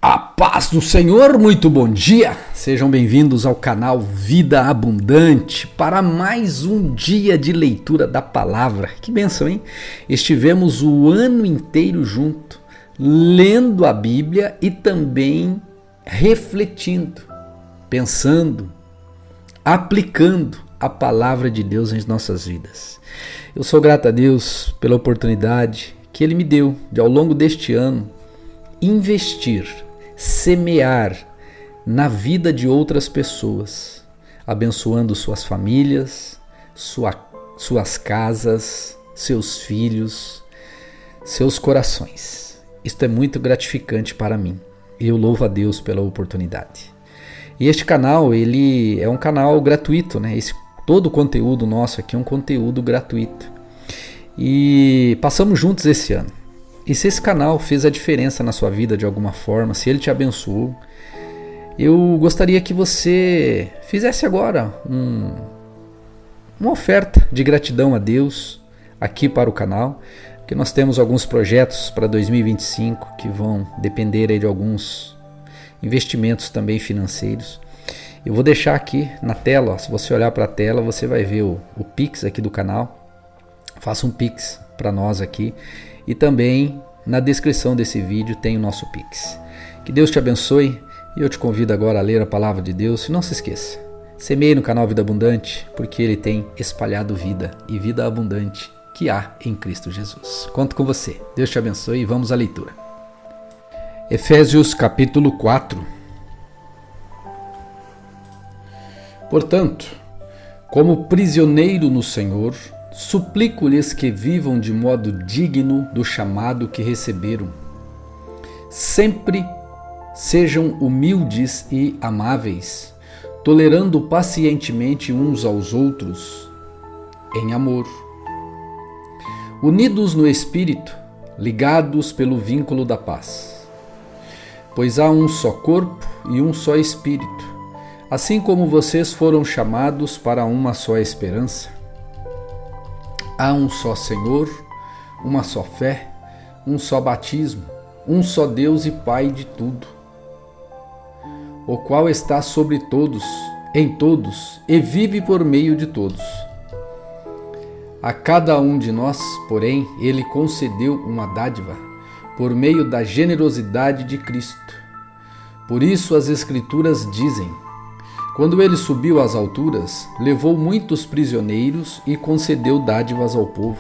A paz do Senhor, muito bom dia! Sejam bem-vindos ao canal Vida Abundante para mais um dia de leitura da palavra. Que bênção, hein? Estivemos o ano inteiro junto, lendo a Bíblia e também refletindo, pensando, aplicando a palavra de Deus em nossas vidas. Eu sou grato a Deus pela oportunidade que Ele me deu de, ao longo deste ano, investir, semear na vida de outras pessoas, abençoando suas famílias, suas casas, seus filhos, seus corações. Isto é muito gratificante para mim e eu louvo a Deus pela oportunidade. E este canal, ele é um canal gratuito, né? Todo o conteúdo nosso aqui é um conteúdo gratuito. E passamos juntos esse ano. E se esse canal fez a diferença na sua vida de alguma forma, se ele te abençoou, eu gostaria que você fizesse agora uma oferta de gratidão a Deus aqui para o canal, porque nós temos alguns projetos para 2025 que vão depender aí de alguns investimentos também financeiros. Eu vou deixar aqui na tela, ó, se você olhar para a tela, você vai ver o Pix aqui do canal. Faça um Pix para nós aqui. E também na descrição desse vídeo tem o nosso Pix. Que Deus te abençoe e eu te convido agora a ler a palavra de Deus. E não se esqueça, semeie no canal Vida Abundante, porque ele tem espalhado vida e vida abundante que há em Cristo Jesus. Conto com você. Deus te abençoe e vamos à leitura. Efésios capítulo 4. Portanto, como prisioneiro no Senhor, suplico-lhes que vivam de modo digno do chamado que receberam. Sempre sejam humildes e amáveis, tolerando pacientemente uns aos outros em amor. Unidos no Espírito, ligados pelo vínculo da paz. Pois há um só corpo e um só Espírito, assim como vocês foram chamados para uma só esperança. Há um só Senhor, uma só fé, um só batismo, um só Deus e Pai de tudo, o qual está sobre todos, em todos e vive por meio de todos. A cada um de nós, porém, Ele concedeu uma dádiva, por meio da generosidade de Cristo. Por isso as Escrituras dizem: quando ele subiu às alturas, levou muitos prisioneiros e concedeu dádivas ao povo.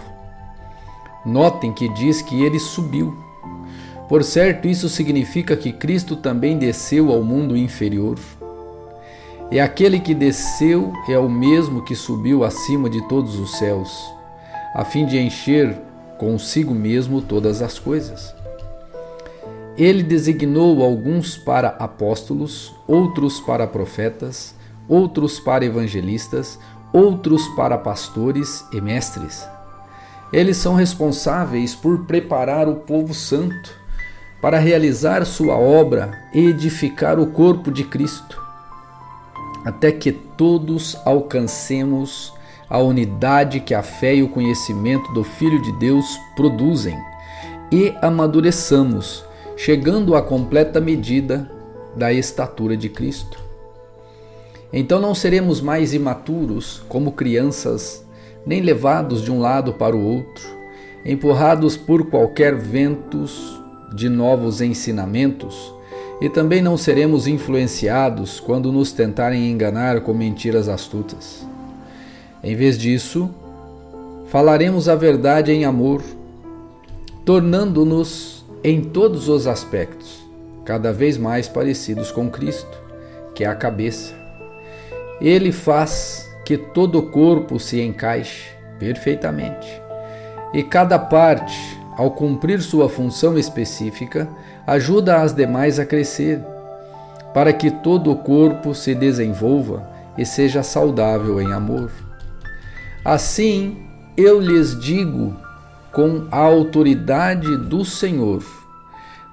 Notem que diz que ele subiu. Por certo, isso significa que Cristo também desceu ao mundo inferior. E aquele que desceu é o mesmo que subiu acima de todos os céus, a fim de encher consigo mesmo todas as coisas. Ele designou alguns para apóstolos, outros para profetas, outros para evangelistas, outros para pastores e mestres. Eles são responsáveis por preparar o povo santo para realizar sua obra e edificar o corpo de Cristo, até que todos alcancemos a unidade que a fé e o conhecimento do Filho de Deus produzem e amadureçamos, chegando à completa medida da estatura de Cristo. Então não seremos mais imaturos como crianças, nem levados de um lado para o outro, empurrados por qualquer ventos de novos ensinamentos, e também não seremos influenciados quando nos tentarem enganar com mentiras astutas. Em vez disso, falaremos a verdade em amor, tornando-nos em todos os aspectos, cada vez mais parecidos com Cristo, que é a cabeça. Ele faz que todo o corpo se encaixe perfeitamente, e cada parte, ao cumprir sua função específica, ajuda as demais a crescer, para que todo o corpo se desenvolva e seja saudável em amor. Assim, eu lhes digo com a autoridade do Senhor: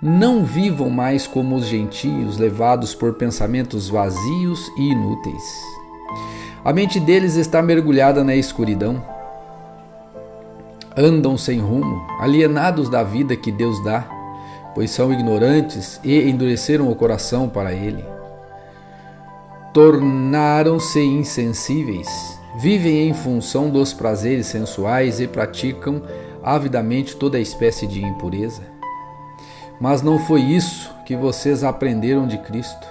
não vivam mais como os gentios, levados por pensamentos vazios e inúteis. A mente deles está mergulhada na escuridão. Andam sem rumo, alienados da vida que Deus dá, pois são ignorantes e endureceram o coração para ele. Tornaram-se insensíveis, vivem em função dos prazeres sensuais e praticam avidamente toda espécie de impureza. Mas não foi isso que vocês aprenderam de Cristo,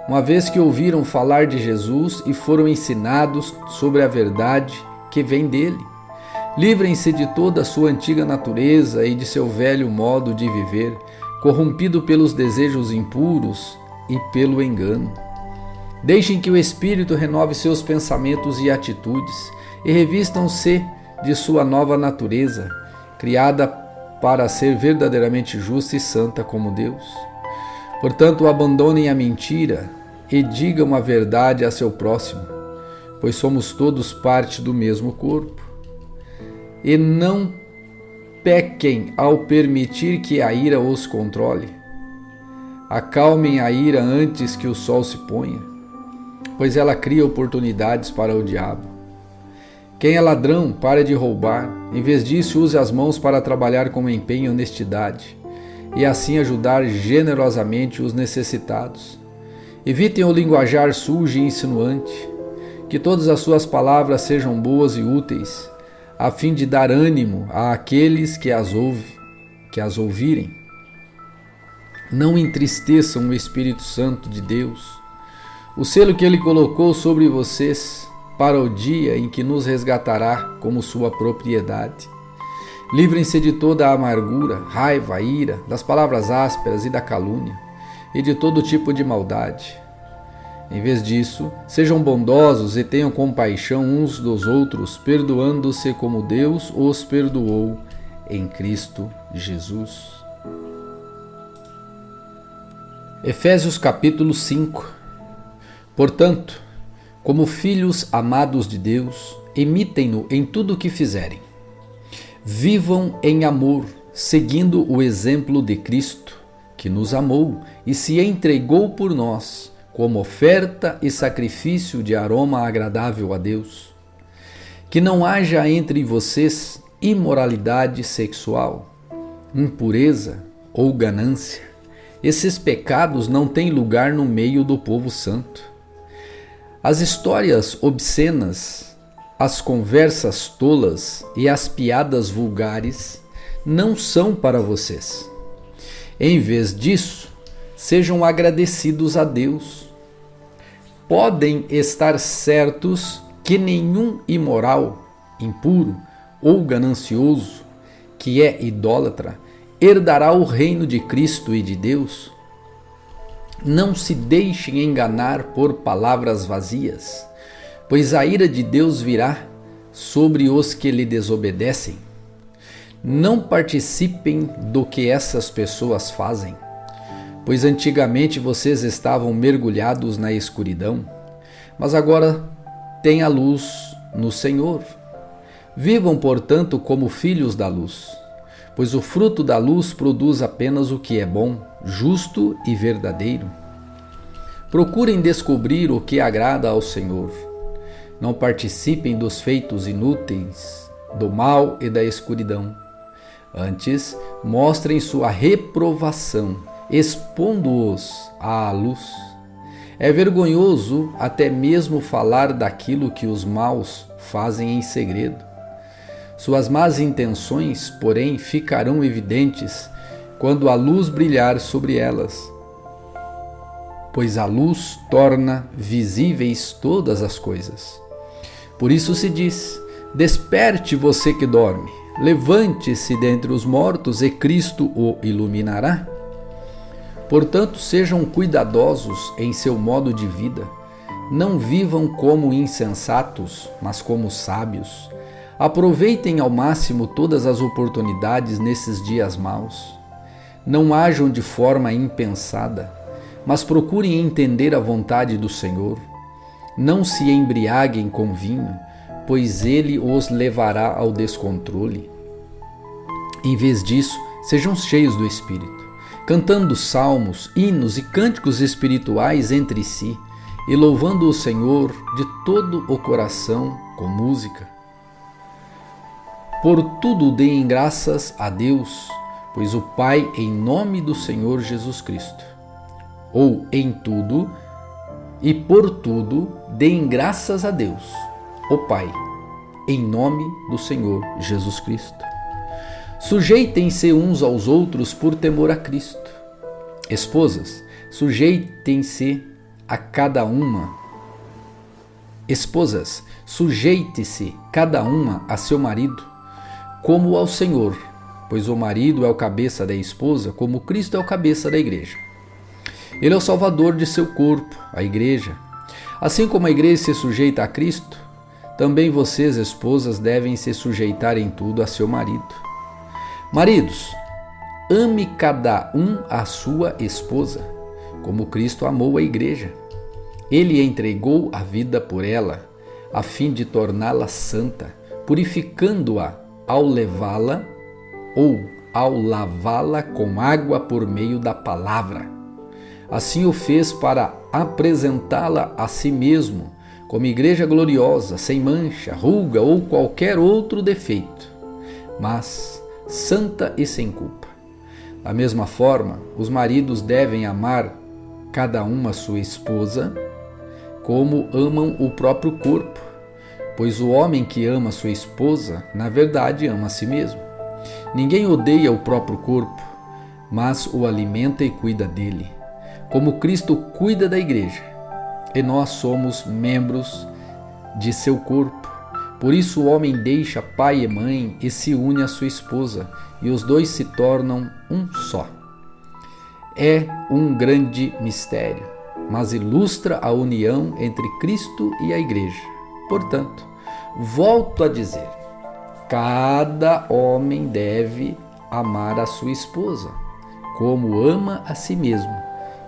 uma vez que ouviram falar de Jesus e foram ensinados sobre a verdade que vem dele. Livrem-se de toda a sua antiga natureza e de seu velho modo de viver, corrompido pelos desejos impuros e pelo engano. Deixem que o Espírito renove seus pensamentos e atitudes e revistam-se de sua nova natureza, criada para ser verdadeiramente justa e santa como Deus. Portanto, abandonem a mentira e digam a verdade a seu próximo, pois somos todos parte do mesmo corpo. E não pequem ao permitir que a ira os controle. Acalmem a ira antes que o sol se ponha, pois ela cria oportunidades para o diabo. Quem é ladrão, pare de roubar. Em vez disso, use as mãos para trabalhar com empenho e honestidade, e assim ajudar generosamente os necessitados. Evitem o linguajar sujo e insinuante. Que todas as suas palavras sejam boas e úteis, a fim de dar ânimo àqueles que as ouvirem. Não entristeçam o Espírito Santo de Deus, o selo que Ele colocou sobre vocês para o dia em que nos resgatará como sua propriedade. Livrem-se de toda a amargura, raiva, ira, das palavras ásperas e da calúnia, e de todo tipo de maldade. Em vez disso, sejam bondosos e tenham compaixão uns dos outros, perdoando-se como Deus os perdoou em Cristo Jesus. Efésios capítulo 5. Portanto, como filhos amados de Deus, imitem-no em tudo o que fizerem. Vivam em amor, seguindo o exemplo de Cristo, que nos amou e se entregou por nós, como oferta e sacrifício de aroma agradável a Deus. Que não haja entre vocês imoralidade sexual, impureza ou ganância. Esses pecados não têm lugar no meio do povo santo. As histórias obscenas, as conversas tolas e as piadas vulgares não são para vocês. Em vez disso, sejam agradecidos a Deus. Podem estar certos que nenhum imoral, impuro ou ganancioso, que é idólatra, herdará o reino de Cristo e de Deus. Não se deixem enganar por palavras vazias, pois a ira de Deus virá sobre os que lhe desobedecem. Não participem do que essas pessoas fazem, pois antigamente vocês estavam mergulhados na escuridão, mas agora têm a luz no Senhor. Vivam, portanto, como filhos da luz, pois o fruto da luz produz apenas o que é bom, justo e verdadeiro. Procurem descobrir o que agrada ao Senhor. Não participem dos feitos inúteis, do mal e da escuridão. Antes, mostrem sua reprovação, expondo-os à luz. É vergonhoso até mesmo falar daquilo que os maus fazem em segredo. Suas más intenções, porém, ficarão evidentes quando a luz brilhar sobre elas, pois a luz torna visíveis todas as coisas. Por isso se diz: desperte você que dorme, levante-se dentre os mortos e Cristo o iluminará. Portanto, sejam cuidadosos em seu modo de vida. Não vivam como insensatos, mas como sábios. Aproveitem ao máximo todas as oportunidades nesses dias maus. Não ajam de forma impensada, mas procurem entender a vontade do Senhor. Não se embriaguem com vinho, pois ele os levará ao descontrole. Em vez disso, sejam cheios do Espírito, cantando salmos, hinos e cânticos espirituais entre si, e louvando o Senhor de todo o coração com música. Por tudo deem graças a Deus, pois o Pai, em nome do Senhor Jesus Cristo. Ou em tudo e por tudo deem graças a Deus, o Pai, em nome do Senhor Jesus Cristo. Sujeitem-se uns aos outros por temor a Cristo. Esposas, sujeitem-se a cada uma. Esposas, sujeite-se cada uma a seu marido, como ao Senhor, pois o marido é o cabeça da esposa, como Cristo é o cabeça da igreja. Ele é o salvador de seu corpo, a igreja. Assim como a igreja se sujeita a Cristo, também vocês, esposas, devem se sujeitar em tudo a seu marido. Maridos, ame cada um a sua esposa, como Cristo amou a igreja. Ele entregou a vida por ela, a fim de torná-la santa, purificando-a ao levá-la ou ao lavá-la com água por meio da palavra. Assim o fez para apresentá-la a si mesmo, como igreja gloriosa, sem mancha, ruga ou qualquer outro defeito, mas santa e sem culpa. Da mesma forma, os maridos devem amar cada uma sua esposa, como amam o próprio corpo, pois o homem que ama sua esposa, na verdade, ama a si mesmo. Ninguém odeia o próprio corpo, mas o alimenta e cuida dele, como Cristo cuida da igreja, e nós somos membros de seu corpo. Por isso o homem deixa pai e mãe e se une à sua esposa, e os dois se tornam um só. É um grande mistério, mas ilustra a união entre Cristo e a igreja. Portanto, volto a dizer, cada homem deve amar a sua esposa, como ama a si mesmo,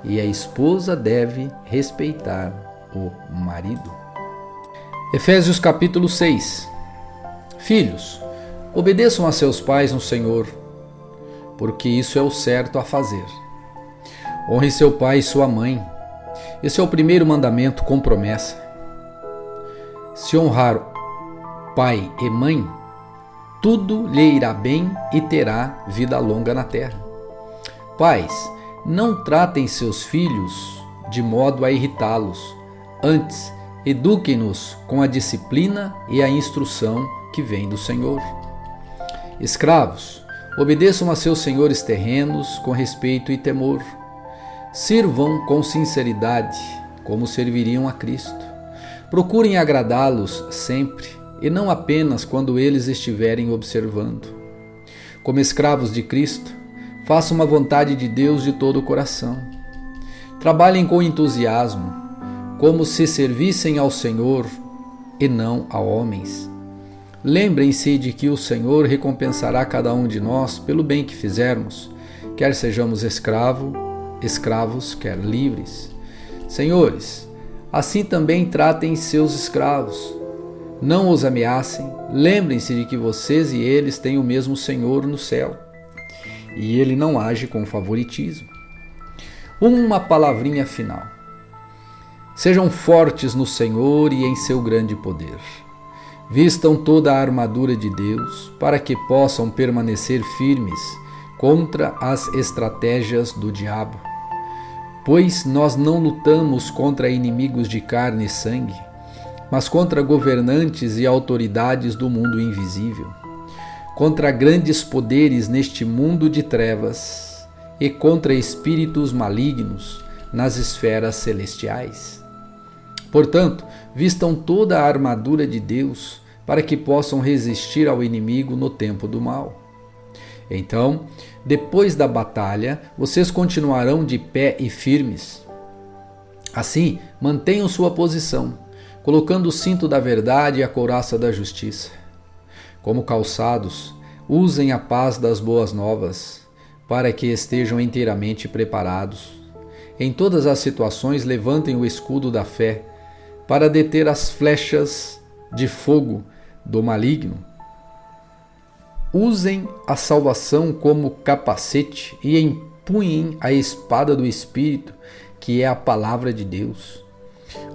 e a esposa deve respeitar o marido. Efésios capítulo 6. Filhos, obedeçam a seus pais no Senhor, porque isso é o certo a fazer. Honre seu pai e sua mãe. Esse é o primeiro mandamento com promessa. Se honrar pai e mãe, tudo lhe irá bem e terá vida longa na terra. Pais, não tratem seus filhos de modo a irritá-los. Antes, eduquem-nos com a disciplina e a instrução que vem do Senhor. Escravos, obedeçam a seus senhores terrenos com respeito e temor. Sirvam com sinceridade, como serviriam a Cristo. Procurem agradá-los sempre, e não apenas quando eles estiverem observando. Como escravos de Cristo, façam a vontade de Deus de todo o coração. Trabalhem com entusiasmo, como se servissem ao Senhor e não a homens. Lembrem-se de que o Senhor recompensará cada um de nós pelo bem que fizermos, quer sejamos escravos, quer livres. Senhores, assim também tratem seus escravos. Não os ameacem. Lembrem-se de que vocês e eles têm o mesmo Senhor no céu, e Ele não age com favoritismo. Uma palavrinha final. Sejam fortes no Senhor e em seu grande poder. Vistam toda a armadura de Deus para que possam permanecer firmes contra as estratégias do diabo. Pois nós não lutamos contra inimigos de carne e sangue, mas contra governantes e autoridades do mundo invisível, contra grandes poderes neste mundo de trevas e contra espíritos malignos nas esferas celestiais. Portanto, vistam toda a armadura de Deus para que possam resistir ao inimigo no tempo do mal. Então, depois da batalha, vocês continuarão de pé e firmes. Assim, mantenham sua posição, colocando o cinto da verdade e a couraça da justiça. Como calçados, usem a paz das boas novas, para que estejam inteiramente preparados. Em todas as situações, levantem o escudo da fé, para deter as flechas de fogo do maligno. Usem a salvação como capacete e empunhem a espada do Espírito, que é a palavra de Deus.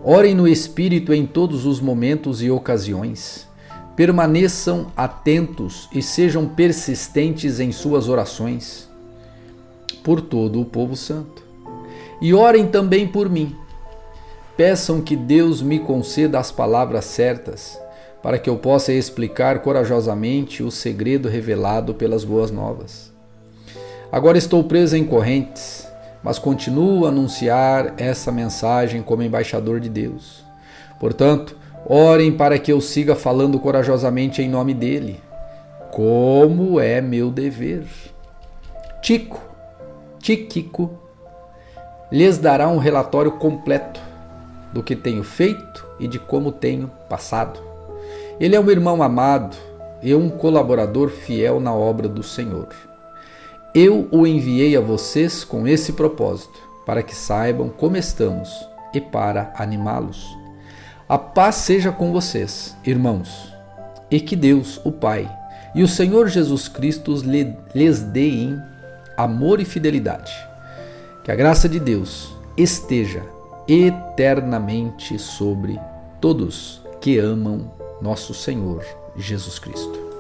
Orem no Espírito em todos os momentos e ocasiões. Permaneçam atentos e sejam persistentes em suas orações por todo o povo santo. E orem também por mim. Peçam que Deus me conceda as palavras certas, para que eu possa explicar corajosamente o segredo revelado pelas boas novas. Agora estou preso em correntes, mas continuo a anunciar essa mensagem como embaixador de Deus. Portanto, orem para que eu siga falando corajosamente em nome dele, como é meu dever. Tíquico lhes dará um relatório completo do que tenho feito e de como tenho passado. Ele é um irmão amado e um colaborador fiel na obra do Senhor. Eu o enviei a vocês com esse propósito, para que saibam como estamos e para animá-los. A paz seja com vocês, irmãos, e que Deus, o Pai, e o Senhor Jesus Cristo lhes deem amor e fidelidade. Que a graça de Deus esteja eternamente sobre todos que amam nosso Senhor Jesus Cristo.